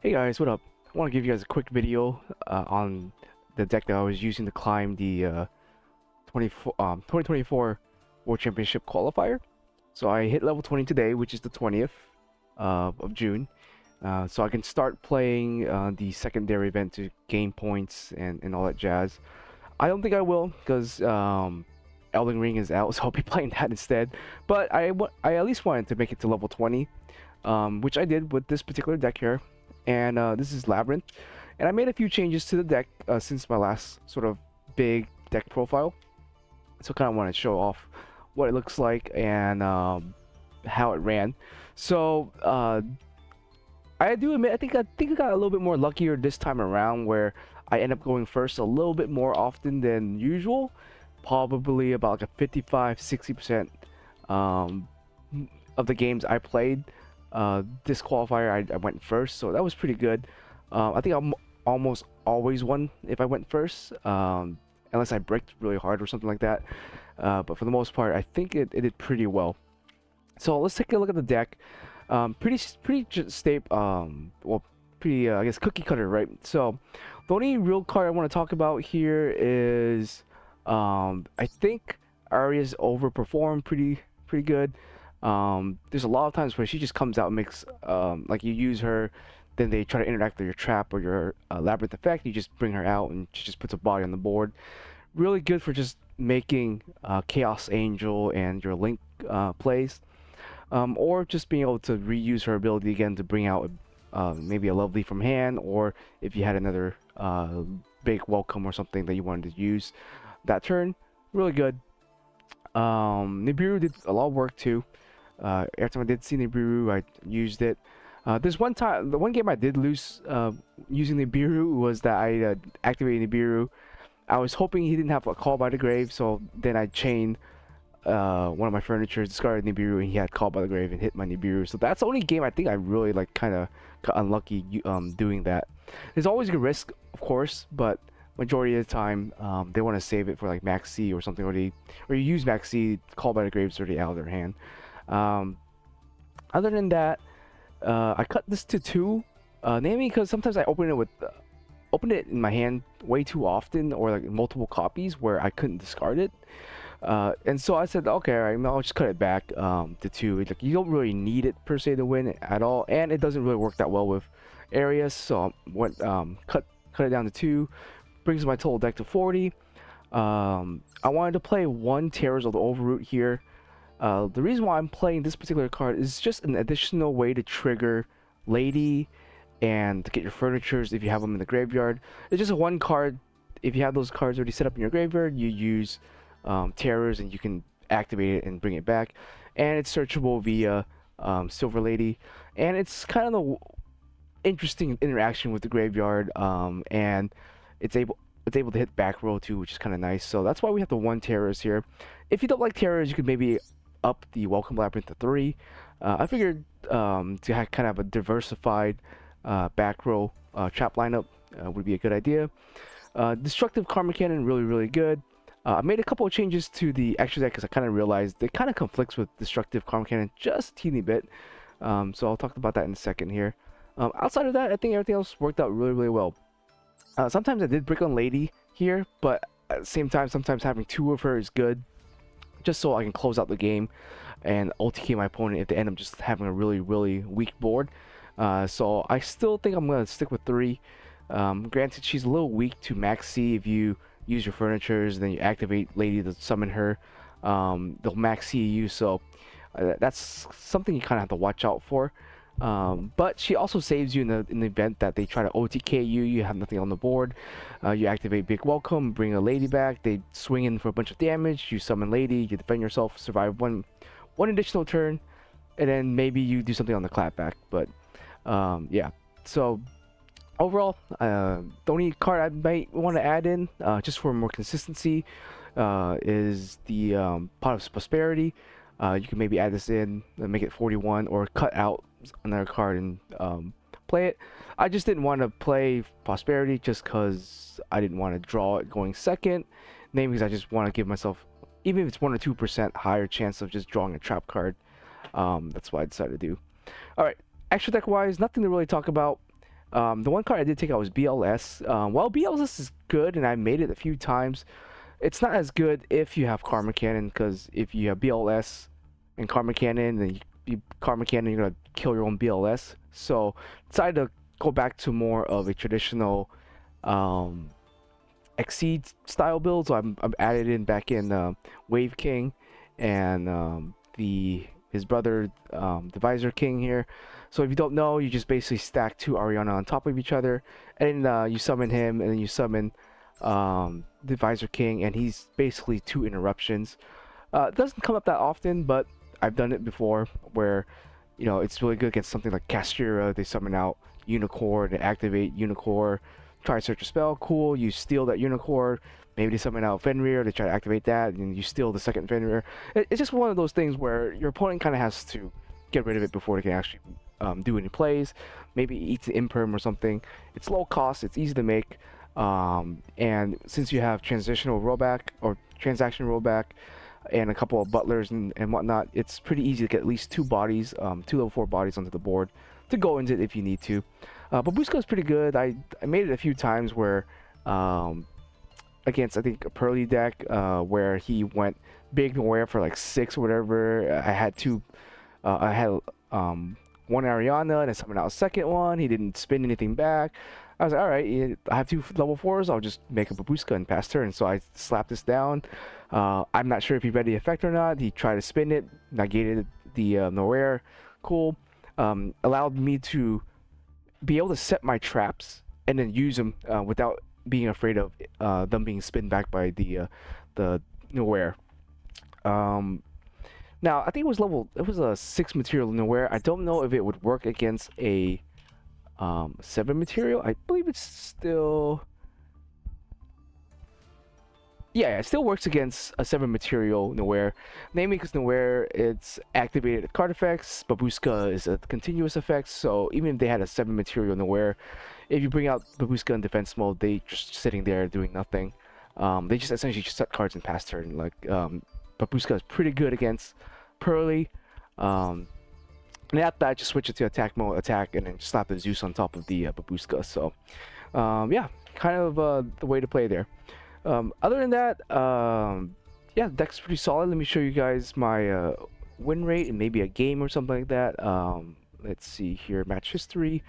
Hey guys, what up? I want to give you guys a quick video on the deck that I was using to climb the 2024 World Championship qualifier. So I hit level 20 today, which is the 20th of June. So I can start playing the secondary event to gain points and all that jazz. I don't think I will because Elden Ring is out, so I'll be playing that instead. But I at least wanted to make it to level 20, which I did with this particular deck here. And this is Labrynth. And I made a few changes to the deck since my last sort of big deck profile. So kind of want to show off what it looks like and how it ran. So I do admit, I think I got a little bit more luckier this time around, where I end up going first a little bit more often than usual. Probably about like a 55-60% of the games I played. This qualifier I went first, so that was pretty good. I think I'm almost always won if I went first, unless I bricked really hard or something like that. But for the most part, I think it did pretty well. So let's take a look at the deck. Pretty pretty I guess cookie cutter, right? So the only real card I want to talk about here is I think Arya's overperformed pretty good. There's a lot of times where she just comes out and makes like you use her, then they try to interact with your trap or your labyrinth effect. You just bring her out and she just puts a body on the board. Really good for just making Chaos Angel and your Link plays, or just being able to reuse her ability again to bring out maybe a lovely from hand, or if you had another big welcome or something that you wanted to use that turn. Really good. Nibiru did a lot of work too. Every time I did see Nibiru, I used it. There's one time, the one game I did lose using Nibiru was that I activated Nibiru. I was hoping he didn't have a Call by the Grave, so then I chained one of my furniture, discarded Nibiru, and he had Call by the Grave and hit my Nibiru. So that's the only game I think I really like kind of got unlucky doing that. There's always a risk, of course, but majority of the time they want to save it for like Max C or something, or you use Max C, Call by the Grave's already out of their hand. Other than that, I cut this to 2, namely because sometimes I open it in my hand way too often, or like multiple copies where I couldn't discard it. And so I said, okay, all right, I'll just cut it back to 2. It's like you don't really need it per se to win at all, and it doesn't really work that well with areas. So I went cut it down to 2, brings my total deck to 40. I wanted to play 1 Terrors of the Overroot here. The reason why I'm playing this particular card is just an additional way to trigger Lady and to get your furnitures if you have them in the graveyard. It's just a 1 card. If you have those cards already set up in your graveyard, you use Terrors and you can activate it and bring it back. And it's searchable via Silver Lady. And it's kind of the interesting interaction with the graveyard, and it's able to hit back row too, which is kind of nice. So that's why we have the 1 Terrors here. If you don't like Terrors, you could maybe up the Welcome Labyrinth to 3. I figured to have kind of a diversified back row trap lineup would be a good idea. Destructive Karma Cannon, really good. I made a couple of changes to the extra deck because I kind of realized it kind of conflicts with Destructive Karma Cannon just a teeny bit. So I'll talk about that in a second here. Outside of that, I think everything else worked out really well. Sometimes I did brick on Lady here, but at the same time, sometimes having 2 of her is good, just so I can close out the game and OTK my opponent if they end up just having a really weak board. So I still think I'm going to stick with 3. Granted, she's a little weak to Max C. If you use your furnitures, then you activate Lady to summon her, they'll Max C you, so that's something you kind of have to watch out for. But she also saves you in the event that they try to OTK you. You have nothing on the board. You activate Big Welcome, bring a Lady back. They swing in for a bunch of damage. You summon Lady. You defend yourself, survive one additional turn, and then maybe you do something on the clapback. But yeah. So overall, the only card I might want to add in, just for more consistency, is the Pot of Prosperity. You can maybe add this in and make it 41, or cut out another card and play it. I just didn't want to play Prosperity just because I didn't want to draw it going second, namely because I just want to give myself, even if it's 1 or 2% higher chance of just drawing a trap card. That's what I decided to do. Alright, extra deck wise, nothing to really talk about. The one card I did take out was BLS. Well, BLS is good, and I made it a few times. It's not as good if you have Karma Cannon, because if you have BLS and Karma Cannon, then you Karma Cannon, you're gonna kill your own BLS. So decided to go back to more of a traditional um, Exceed style build. So I'm added in back in Wave King and the his brother, the Visor King here. So if you don't know, you just basically stack two Ariana on top of each other, and you summon him, and then you summon the Visor King, and he's basically two interruptions. It doesn't come up that often, but I've done it before where, you know, it's really good against something like Castira. They summon out Unicorn, they activate Unicorn, try to search a spell, cool, you steal that Unicorn, maybe they summon out Fenrir, they try to activate that, and you steal the second Fenrir. It's just one of those things where your opponent kind of has to get rid of it before they can actually do any plays. Maybe eats an imperm or something. It's low cost, it's easy to make, and since you have transitional rollback or transaction rollback and a couple of butlers and whatnot, it's pretty easy to get at least two bodies, two level 4 bodies onto the board to go into it if you need to. Babushka is pretty good. I made it a few times where against I think a Pearly deck where he went big Noir for like 6 or whatever. I had one Ariana and I summoned out a second one. He didn't spin anything back. I was like, all right, I have 2 level 4s. I'll just make a Babushka and pass turn. So I slapped this down. I'm not sure if he read the effect or not. He tried to spin it, negated the Noir. Cool. Allowed me to be able to set my traps and then use them without being afraid of them being spin back by the Nowhere. Now I think it was a 6 material Nowhere. I don't know if it would work against a 7 material. I believe it's still, yeah, it still works against a 7 material Nowhere, namely because Nowhere it's activated card effects. Babushka is a continuous effect, so even if they had a 7 material Nowhere, if you bring out Babushka in defense mode, they just sitting there doing nothing. They just essentially just set cards and pass turn. Like Babushka is pretty good against Pearly. And after that, just switch it to attack mode, attack, and then slap the Zeus on top of the Babushka. So yeah, kind of the way to play there. Other than that, yeah, the deck's pretty solid. Let me show you guys my win rate and maybe a game or something like that. Let's see here, match history.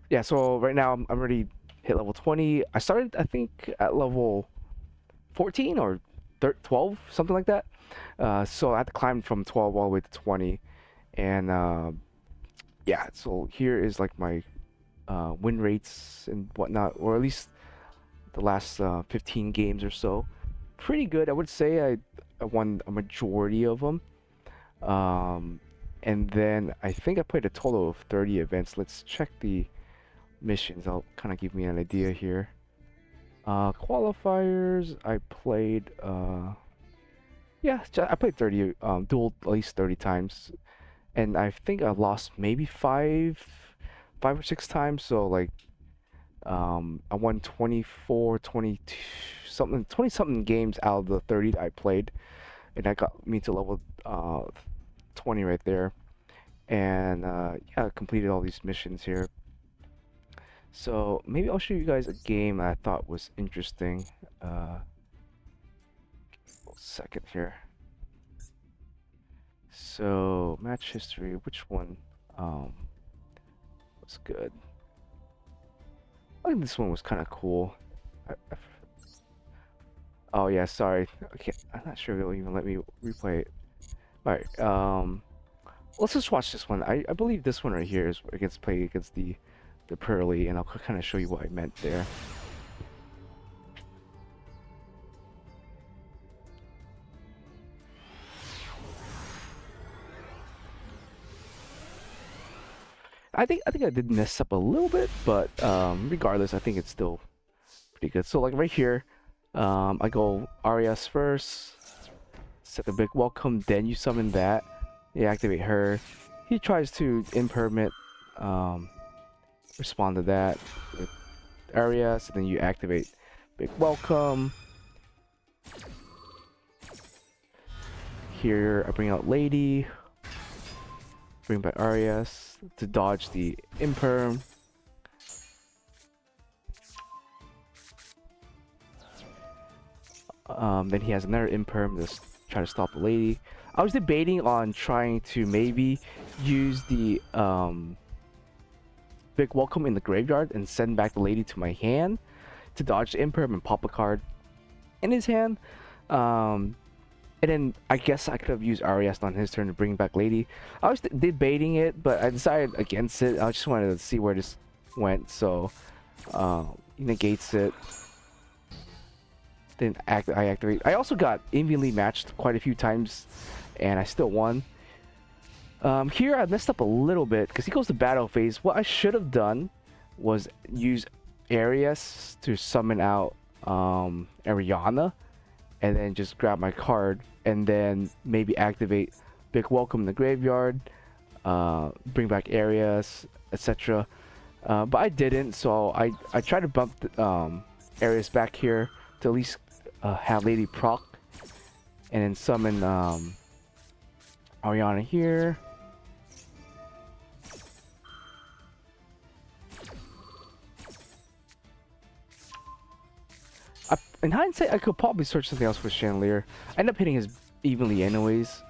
Yeah, so right now I'm already hit level 20. I started, I think, at level 14 or 12, something like that. So I had to climb from 12 all the way to 20. And yeah, so here is like my win rates and whatnot, or at least the last 15 games or so. Pretty good, I would say. I won a majority of them. And then I think I played a total of 30 events. Let's check the missions. I'll kind of give me an idea here. Qualifiers, I played, yeah, I played 30, dueled at least 30 times. And I think I lost maybe 5 or 6 times. So like, I won 24, 22, something, 20 something games out of the 30 that I played, and that got me to level 20 right there. And yeah, I completed all these missions here. So maybe I'll show you guys a game I thought was interesting. Second here. So match history, which one was good? I think this one was kind of cool. Oh yeah, sorry. Okay, I'm not sure if it'll even let me replay it. All right, let's just watch this one. I believe this one right here is against play against the Pearly, and I'll kind of show you what I meant there. I think I did mess up a little bit, but regardless, I think it's still pretty good. So like right here, I go Arias first, set the big welcome, then you summon that, you activate her. He tries to impermit, respond to that with Arias, and then you activate big welcome. Here I bring out Lady, bring back Arias to dodge the imperm. Then he has another imperm to try to stop the lady. I was debating on trying to maybe use the big welcome in the graveyard and send back the lady to my hand to dodge the imperm and pop a card in his hand. And then I guess I could have used Arias on his turn to bring back lady. I was debating it, but I decided against it. I just wanted to see where this went, so he negates it. Then I activate. I also got evenly matched quite a few times, and I still won. Here I messed up a little bit because he goes to battle phase. What I should have done was use Arias to summon out Ariana, and then just grab my card, and then maybe activate Big Welcome in the graveyard, bring back Arias, etc. But I didn't, so I tried to bump Arias back here to at least have Lady proc, and then summon Ariana here. In hindsight, I could probably search something else for Chandelier. I end up hitting his evenly anyways,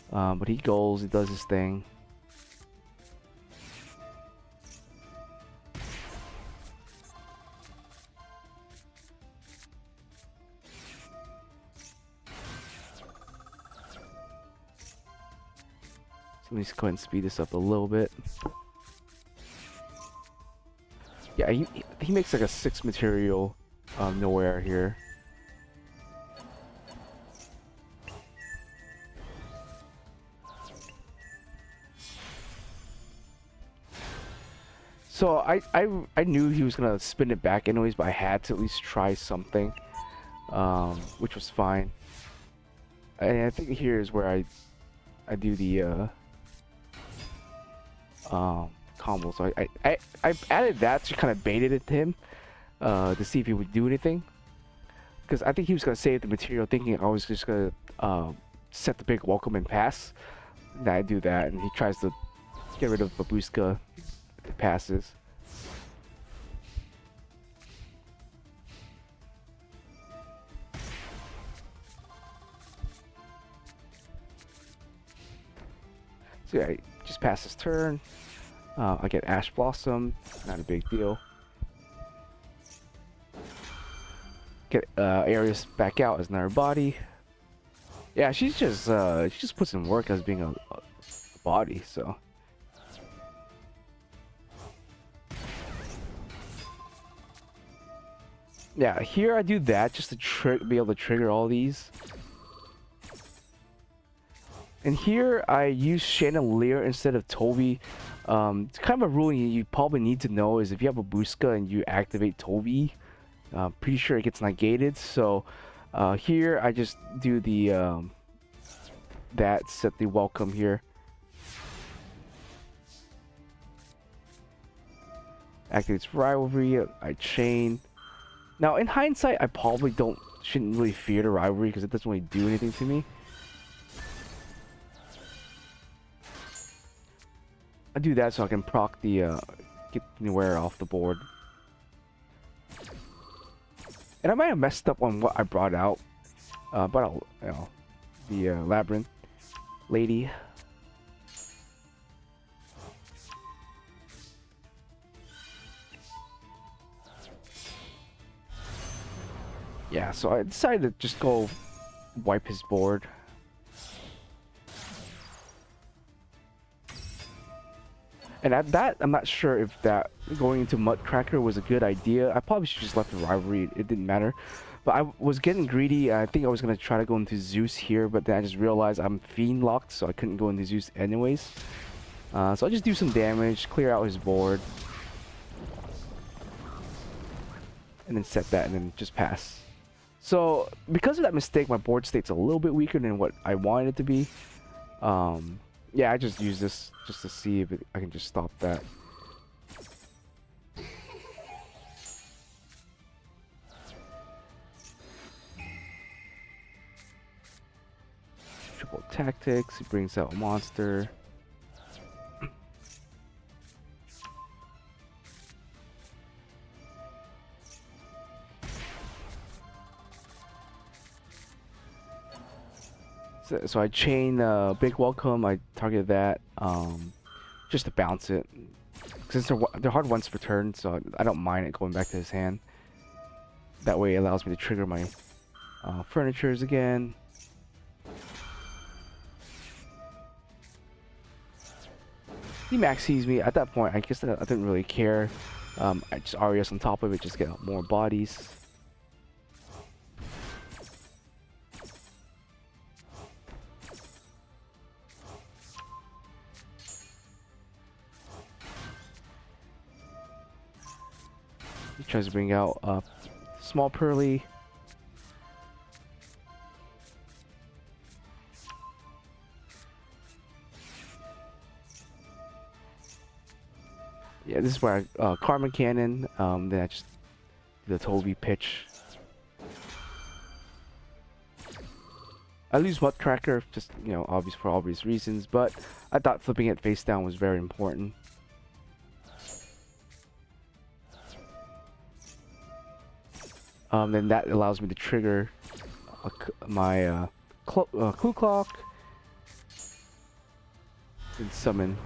but he goes, he does his thing. So let me just go ahead and speed this up a little bit. Yeah, he makes like a 6 material nowhere here. So I knew he was gonna spin it back anyways, but I had to at least try something, which was fine. And I think here is where I do the combo. So I added that to kind of baited it to him to see if he would do anything, because I think he was gonna save the material, thinking I was just gonna set the big welcome and pass. And I do that, and he tries to get rid of Babushka. It passes. So yeah, just pass his turn. I get Ash Blossom, not a big deal. Get Arius back out as another body. Yeah, she just puts in work as being a body, so. Yeah, here I do that just to be able to trigger all these. And here I use Chandelier instead of Toby. It's kind of a rule you probably need to know is if you have a Babushka and you activate Toby, pretty sure it gets negated. So here I just do the that, set the welcome here. Activates Rivalry, I chain. Now in hindsight, I probably shouldn't really fear the Rivalry because it doesn't really do anything to me. I do that so I can proc the get anywhere off the board. And I might have messed up on what I brought out, but I'll, the Labrynth lady. Yeah, so I decided to just go wipe his board. And at that, I'm not sure if that going into Mudcracker was a good idea. I probably should just left the Rivalry. It didn't matter. But I was getting greedy. I think I was going to try to go into Zeus here, but then I just realized I'm Fiend locked, so I couldn't go into Zeus anyways. So I just do some damage, clear out his board. And then set that, and then just pass. So, because of that mistake, my board state's a little bit weaker than what I wanted it to be. Yeah, I just use this just to see if I can just stop that. Triple tactics, he brings out a monster. So I chain Big Welcome. I targeted that just to bounce it. Since they're hard once per turn, so I don't mind it going back to his hand. That way it allows me to trigger my furnitures again. He max sees me. At that point, I guess I didn't really care. I just RES on top of it, just get more bodies. He tries to bring out small Pearly. Yeah, this is where I Karma Cannon. Then I just do the Toby pitch. I lose Mud Tracker, just for obvious reasons, but I thought flipping it face down was very important. Then that allows me to trigger my Clue Clock and summon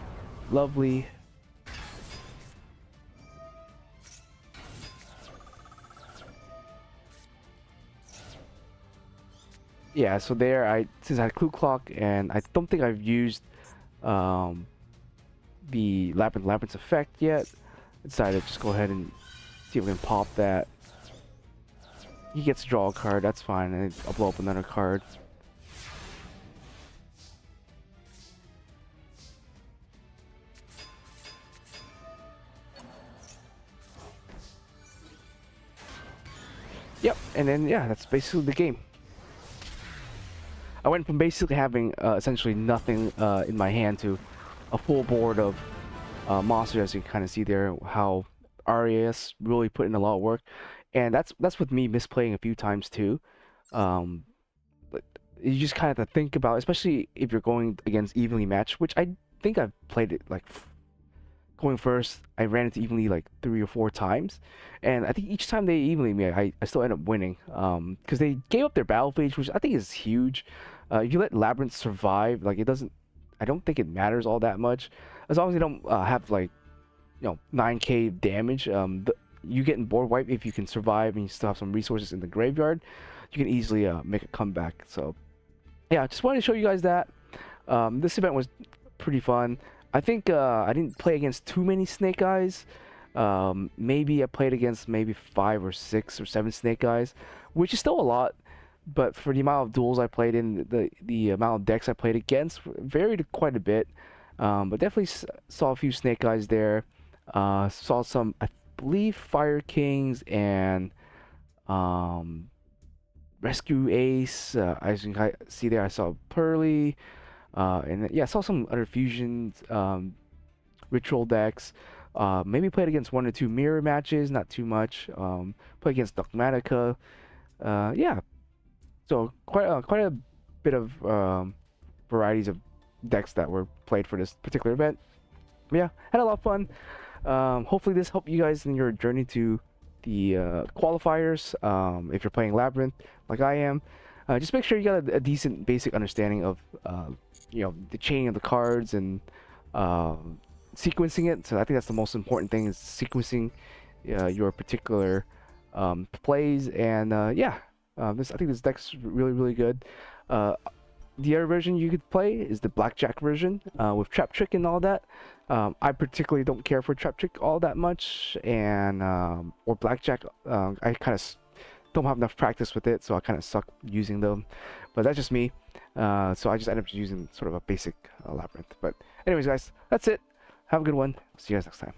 Lovely. Yeah, so there since I had Clue Clock and I don't think I've used the Labrynth's effect yet, I decided to just go ahead and see if we can pop that. He gets to draw a card, that's fine, and I'll blow up another card. Yep, and then yeah, that's basically the game. I went from basically having essentially nothing in my hand to a full board of monsters, as you can kind of see there, how RES really put in a lot of work. And that's with me misplaying a few times too. But you just kind of have to think about, especially if you're going against evenly matched, which I think I've played it like going first. I ran into evenly like 3 or 4 times, and I think each time they evenly me, I still end up winning. Because they gave up their battle phase, which I think is huge. If you let Labrynth survive, like I don't think it matters all that much, as long as they don't have like 9k damage. You getting board wipe if you can survive and you still have some resources in the graveyard, you can easily make a comeback. So yeah, just wanted to show you guys that. This event was pretty fun. I think I didn't play against too many Snake Eyes. Maybe I played against maybe 5 or 6 or 7 Snake Eyes, which is still a lot. But for the amount of duels I played in, the amount of decks I played against varied quite a bit. But definitely saw a few Snake Eyes there. Saw some, I believe, Fire Kings and Rescue Ace. As you can see there, I saw Pearly. And yeah, I saw some other fusions, ritual decks. Maybe played against 1 or 2 mirror matches, not too much. Played against Dogmatica. Yeah, so quite a bit of varieties of decks that were played for this particular event. But yeah, had a lot of fun. Hopefully this helped you guys in your journey to the qualifiers. If you're playing Labrynth like I am, just make sure you got a decent basic understanding of the chaining of the cards and sequencing it. So I think that's the most important thing, is sequencing your particular plays. And yeah, I think this deck's really good. The other version you could play is the Blackjack version with Trap Trick and all that. I particularly don't care for Trap Trick all that much, and or Blackjack. I kind of don't have enough practice with it, so I kind of suck using them. But that's just me. So I just end up using sort of a basic Labrynth. But anyways, guys, that's it. Have a good one. See you guys next time.